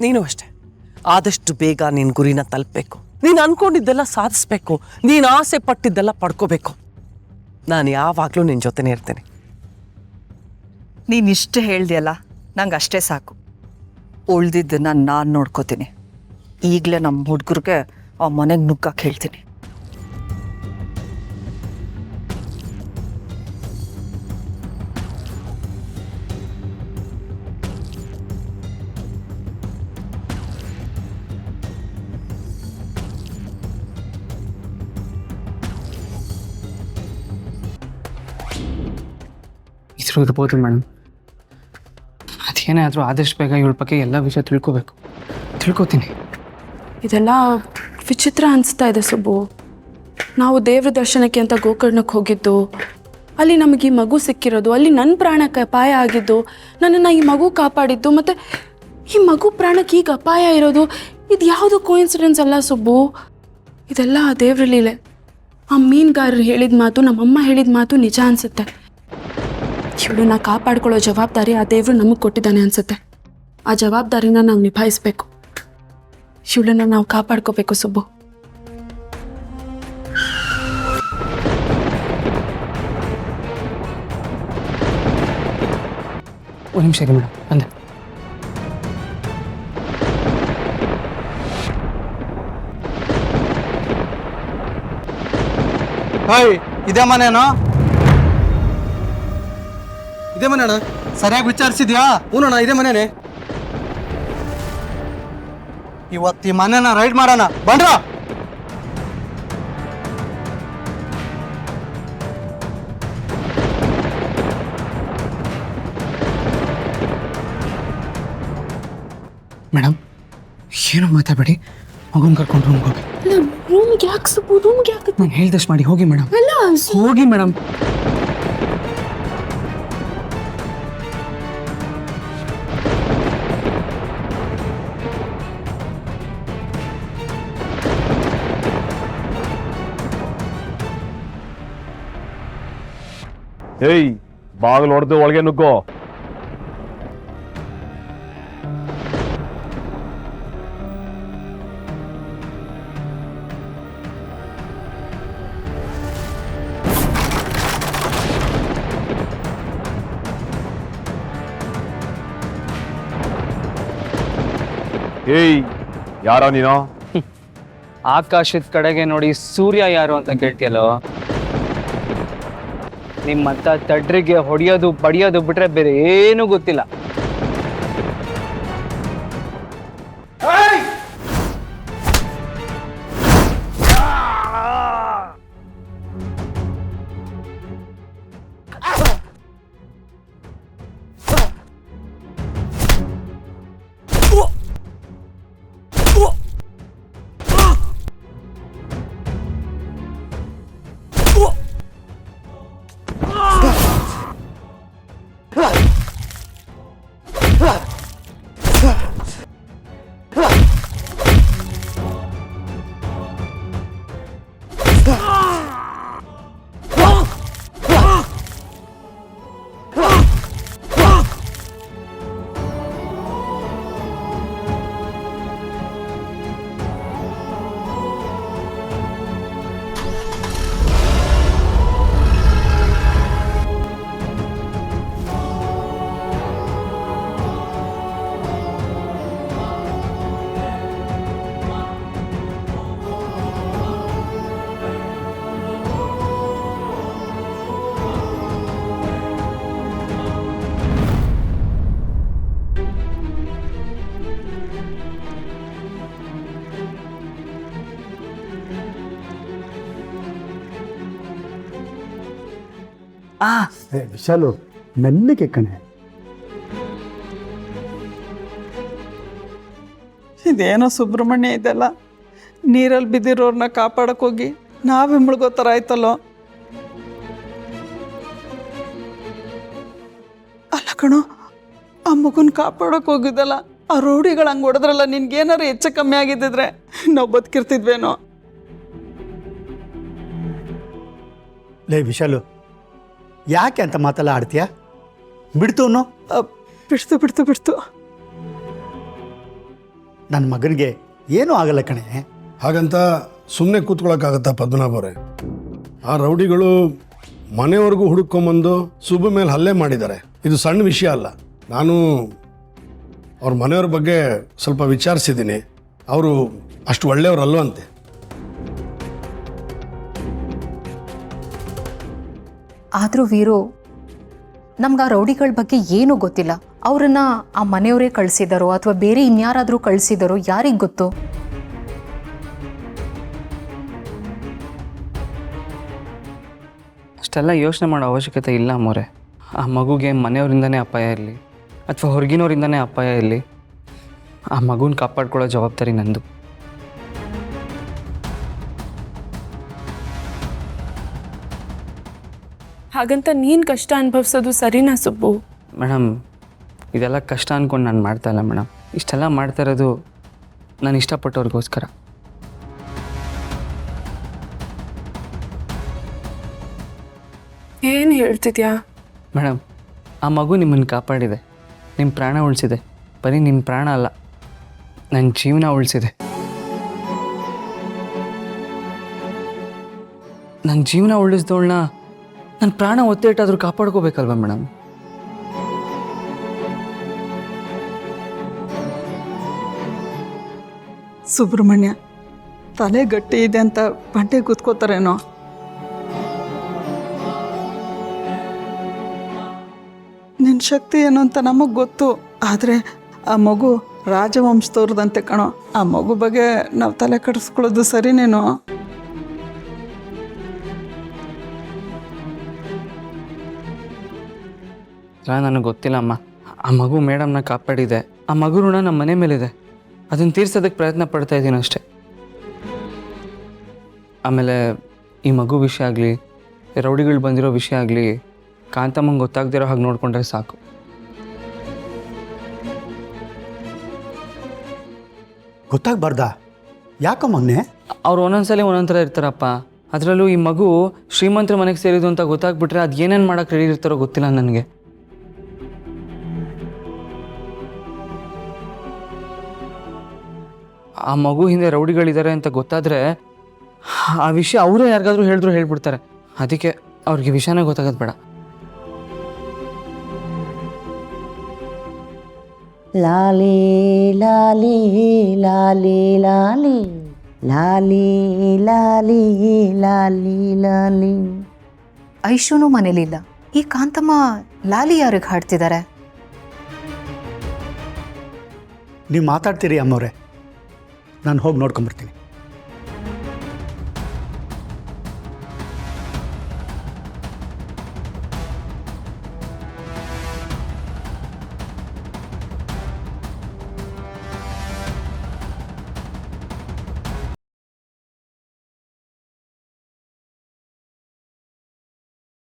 ನೀನು ಅಷ್ಟೆ, ಆದಷ್ಟು ಬೇಗ ನಿನ್ನ ಗುರಿನ ತಲುಪಬೇಕು. ನೀನು ಅಂದ್ಕೊಂಡಿದ್ದೆಲ್ಲ ಸಾಧಿಸ್ಬೇಕು. ನೀನು ಆಸೆ ಪಟ್ಟಿದ್ದೆಲ್ಲ ಪಡ್ಕೋಬೇಕು. ನಾನು ಯಾವಾಗಲೂ ನಿನ್ನ ಜೊತೆನೇ ಇರ್ತೇನೆ. ನೀನಿಷ್ಟು ಹೇಳ್ದಿಯಲ್ಲ, ನಂಗೆ ಅಷ್ಟೇ ಸಾಕು. ಉಳ್ದಿದ್ದನ್ನು ನಾನು ನೋಡ್ಕೋತೀನಿ. ಈಗಲೇ ನಮ್ಮ ಹುಡುಗರಿಗೆ ಆ ಮನೆಗೆ ನುಗ್ಗಕ್ಕೆ ಹೇಳ್ತೀನಿ. ಇದ್ರು ಇರ್ಬೋದು ಮೇಡಮ್. ಅದೇನೇ ಆದರೂ ಆದಷ್ಟು ಬೇಗ ಇವಳ ಬಗ್ಗೆ ಎಲ್ಲ ವಿಷಯ ತಿಳ್ಕೊತೀನಿ. ಇದೆಲ್ಲ ವಿಚಿತ್ರ ಅನಿಸ್ತಾ ಇದೆ ಸುಬ್ಬು. ನಾವು ದೇವ್ರ ದರ್ಶನಕ್ಕೆ ಅಂತ ಗೋಕರ್ಣಕ್ಕೆ ಹೋಗಿದ್ದು, ಅಲ್ಲಿ ನಮಗೆ ಈ ಮಗು ಸಿಕ್ಕಿರೋದು, ಅಲ್ಲಿ ನನ್ನ ಪ್ರಾಣಕ್ಕೆ ಅಪಾಯ ಆಗಿದ್ದು, ನನ್ನನ್ನು ಈ ಮಗು ಕಾಪಾಡಿದ್ದು, ಮತ್ತು ಈ ಮಗು ಪ್ರಾಣಕ್ಕೆ ಈಗ ಅಪಾಯ ಇರೋದು, ಇದು ಯಾವುದು ಕೋಇನ್ಸಿಡೆನ್ಸ್ ಅಲ್ಲ ಸುಬ್ಬು. ಇದೆಲ್ಲ ಆ ದೇವ್ರ ಲೀಲೆ. ಆ ಮೀನುಗಾರರು ಹೇಳಿದ ಮಾತು, ನಮ್ಮಮ್ಮ ಹೇಳಿದ ಮಾತು ನಿಜ ಅನಿಸುತ್ತೆ. ಇವಳನ್ನ ಕಾಪಾಡ್ಕೊಳ್ಳೋ ಜವಾಬ್ದಾರಿ ಆ ದೇವರು ನಮಗೆ ಕೊಟ್ಟಿದ್ದಾನೆ ಅನಿಸುತ್ತೆ. ಆ ಜವಾಬ್ದಾರಿನ ನಾವು ನಿಭಾಯಿಸಬೇಕು. ಇವಳನ್ನ ನಾವು ಕಾಪಾಡ್ಕೋಬೇಕು ಸುಬ್ಬು. ಒಂದು ನಿಮಿಷ ಇರಿ ಮೇಡಮ್, ಬಂದೆ. ಹಾಯ್, ಇದೇ ಮನೇನಾ? ಇದೇ ಮನೇನ? ಸರಿಯಾಗಿ ವಿಚಾರಿಸಿದ್ಯಾ? ಹೂನಣ್ಣ, ಇದೇ ಮನೇನೆ. ಇವತ್ತು ಈ ಮನೇನ ರೈಡ್ ಮಾಡೋಣ, ಬನ್ರ. ಮೇಡಮ್, ಏನೋ ಮಾತಾಡಬೇಡಿ. ಮಗುನ ಕರ್ಕೊಂಡು ರೂಮ್ಗೆ ಹೋಗಿ. ರೂಮ್ಗೆ ಯಾಕೆ ಸುಬ್ಬು? ರೂಮ್ಗೆ ಯಾಕೆ? ನಾನು ಹೇಳ್ದಷ್ಟು ಮಾಡಿ ಹೋಗಿ ಮೇಡಮ್. ಅಲ್ಲ, ಹೋಗಿ ಮೇಡಮ್. ಏಯ್, ಬಾಗಿಲು ಹೊಡೆದು ಒಳಗೆ ನುಗ್ಗೋ. ಏಯ್, ಯಾರೋ ನೀನು? ಆಕಾಶದ ಕಡೆಗೆ ನೋಡಿ ಸೂರ್ಯ ಯಾರು ಅಂತ ಕೇಳ್ತಿಯಲ್ಲೋ. ನಿಮ್ಮಂತ ತಡ್ರಿಗೆ ಹೊಡೆಯೋದು ಬಡಿಯೋದು ಬಿಟ್ರೆ ಬೇರೆ ಏನೂ ಗೊತ್ತಿಲ್ಲ. ವಿಶಾಲು, ಮೆಲ್ಲಗೆ ಕಣೆ. ಇದೇನೋ ಸುಬ್ರಹ್ಮಣ್ಯ ಇದೆಲ್ಲ. ನೀರಲ್ಲಿ ಬಿದ್ದಿರೋರ್ನ ಕಾಪಾಡಕ್ಕೆ ಹೋಗಿ ನಾವೇ ಮುಳುಗೋ ಥರ ಆಯ್ತಲ್ಲೋ. ಅಲ್ಲ ಕಣೋ, ಆ ಮಗುನ ಕಾಪಾಡಕ್ಕೆ ಹೋಗಿದ್ದಲ್ಲ, ಆ ರೌಡಿಗಳು ಹಂಗೆ ಹೊಡೆದ್ರಲ್ಲ, ನಿನ್ಗೇನಾರು ಹೆಚ್ಚು ಕಮ್ಮಿ ಆಗಿದ್ದಿದ್ರೆ ನಾವು ಬದುಕಿರ್ತಿದ್ವೇನೋ. ಲೇ ವಿಶಾಲು, ಯಾಕೆ ಅಂತ ಮಾತೆಲ್ಲ ಆಡ್ತೀಯ? ಬಿಡ್ತು ಬಿಡ್ತು. ನನ್ನ ಮಗನಿಗೆ ಏನೂ ಆಗಲ್ಲ ಕಣೆ. ಹಾಗಂತ ಸುಮ್ಮನೆ ಕೂತ್ಕೊಳ್ಳೋಕ್ಕಾಗತ್ತಾ ಪದ್ಮನಾಭ ಅವರೇ? ಆ ರೌಡಿಗಳು ಮನೆವರೆಗೂ ಹುಡುಕೊಂಬಂದು ಸುಬ್ಬು ಮೇಲೆ ಹಲ್ಲೆ ಮಾಡಿದ್ದಾರೆ. ಇದು ಸಣ್ಣ ವಿಷಯ ಅಲ್ಲ. ನಾನು ಅವ್ರ ಮನೆಯವ್ರ ಬಗ್ಗೆ ಸ್ವಲ್ಪ ವಿಚಾರಿಸಿದ್ದೀನಿ. ಅವರು ಅಷ್ಟು ಒಳ್ಳೆಯವರಲ್ವಂತೆ. ಆದರೂ ವೀರು, ನಮ್ಗೆ ಆ ರೌಡಿಗಳ ಬಗ್ಗೆ ಏನೂ ಗೊತ್ತಿಲ್ಲ. ಅವರನ್ನು ಆ ಮನೆಯವರೇ ಕಳಿಸಿದಾರೋ ಅಥವಾ ಬೇರೆ ಇನ್ಯಾರಾದರೂ ಕಳಿಸಿದಾರೋ ಯಾರಿಗೆ ಗೊತ್ತು? ಅಷ್ಟೆಲ್ಲ ಯೋಚನೆ ಮಾಡೋ ಅವಶ್ಯಕತೆ ಇಲ್ಲ ಅಮ್ಮೋರೆ. ಆ ಮಗುಗೆ ಮನೆಯವರಿಂದನೇ ಅಪಾಯ ಇರಲಿ ಅಥವಾ ಹೊರಗಿನವರಿಂದನೇ ಅಪಾಯ ಇರಲಿ, ಆ ಮಗುನ ಕಾಪಾಡ್ಕೊಳ್ಳೋ ಜವಾಬ್ದಾರಿ ನಂದು. ಹಾಗಂತ ನೀನು ಕಷ್ಟ ಅನುಭವಿಸೋದು ಸರಿನಾ ಸುಬ್ಬು? ಮೇಡಮ್, ಇದೆಲ್ಲ ಕಷ್ಟ ಅಂದ್ಕೊಂಡು ನಾನು ಮಾಡ್ತಾ ಇಲ್ಲ ಮೇಡಮ್. ಇಷ್ಟೆಲ್ಲ ಮಾಡ್ತಾ ಇರೋದು ನಾನು ಇಷ್ಟಪಟ್ಟವ್ರಿಗೋಸ್ಕರ. ಏನು ಹೇಳ್ತಿದ್ಯಾ? ಮೇಡಮ್, ಆ ಮಗು ನಿಮ್ಮನ್ನು ಕಾಪಾಡಿದೆ, ನಿಮ್ಮ ಪ್ರಾಣ ಉಳಿಸಿದೆ. ಬರೀ ನಿಮ್ಮ ಪ್ರಾಣ ಅಲ್ಲ, ನನ್ನ ಜೀವನ ಉಳಿಸಿದೆ. ನನ್ನ ಜೀವನ ಉಳಿಸ್ದವಳನ್ನ ನನ್ನ ಪ್ರಾಣ ಒತ್ತೆ ಇಟ್ಟಾದರೂ ಕಾಪಾಡ್ಕೋಬೇಕಲ್ವ ಮೇಡಮ್? ಸುಬ್ರಹ್ಮಣ್ಯ, ತಲೆ ಗಟ್ಟಿ ಇದೆ ಅಂತ ಬಂಡೆ ಕೂತ್ಕೋತಾರೇನೋ. ನಿನ್ನ ಶಕ್ತಿ ಏನು ಅಂತ ನಮಗೆ ಗೊತ್ತು. ಆದರೆ ಆ ಮಗು ರಾಜವಂಶದವ್ರದಂತೆ ಕಣೋ. ಆ ಮಗು ಬಗ್ಗೆ ನಾವು ತಲೆ ಕೆಡಿಸ್ಕೊಳ್ಳೋದು ಸರಿನೇನೋ? ನನಗೆ ಗೊತ್ತಿಲ್ಲ ಅಮ್ಮ. ಆ ಮಗು ಮೇಡಮ್ನ ಕಾಪಾಡಿದೆ. ಆ ಮಗು ಋಣ ನಮ್ಮ ಮನೆ ಮೇಲಿದೆ. ಅದನ್ನು ತೀರ್ಸೋದಕ್ಕೆ ಪ್ರಯತ್ನ ಪಡ್ತಾ ಇದ್ದೀನಿ ಅಷ್ಟೆ. ಆಮೇಲೆ ಈ ಮಗು ವಿಷಯ ಆಗಲಿ, ರೌಡಿಗಳು ಬಂದಿರೋ ವಿಷಯ ಆಗಲಿ ಕಾಂತಮ್ಮಂಗೆ ಗೊತ್ತಾಗ್ದಿರೋ ಹಾಗೆ ನೋಡಿಕೊಂಡ್ರೆ ಸಾಕು. ಗೊತ್ತಾಗಬಾರ್ದಾ? ಯಾಕ ಮೊನ್ನೆ ಅವ್ರು ಒಂದೊಂದ್ಸಲಿ ಒಂದೊಂದು ಥರ ಇರ್ತಾರಪ್ಪ. ಅದರಲ್ಲೂ ಈ ಮಗು ಶ್ರೀಮಂತರ ಮನೆಗೆ ಸೇರಿದ್ದು ಅಂತ ಗೊತ್ತಾಗ್ಬಿಟ್ರೆ ಅದು ಏನೇನು ಮಾಡೋಕ್ಕೆ ರೆಡಿ ಇರ್ತಾರೋ ಗೊತ್ತಿಲ್ಲ ನನಗೆ. ಆ ಮಗು ಹಿಂದೆ ರೌಡಿಗಳಿದ್ದಾರೆ ಅಂತ ಗೊತ್ತಾದರೆ ಆ ವಿಷಯ ಅವರೇ ಯಾರಿಗಾದ್ರೂ ಹೇಳಿದ್ರು ಹೇಳ್ಬಿಡ್ತಾರೆ. ಅದಕ್ಕೆ ಅವ್ರಿಗೆ ವಿಷಯನೇ ಗೊತ್ತಾಗೋದು ಬೇಡ. ಲಾಲಿ ಲಾಲಿ ಲಾಲಿ ಲಾಲಿ ಲಾಲಿ ಲಾಲಿ ಲಾಲಿ ಲಾಲಿ. ಐಶೂನು ಮನೇಲಿಲ್ಲ. ಈ ಕಾಂತಮ್ಮ ಲಾಲಿ ಯಾರಿಗೆ ಹಾಡ್ತಿದ್ದಾರೆ? ನೀವು ಮಾತಾಡ್ತೀರಿ ಅಮ್ಮವ್ರೆ, ನಾನು ಹೋಗಿ ನೋಡ್ಕೊಂಬರ್ತೀನಿ.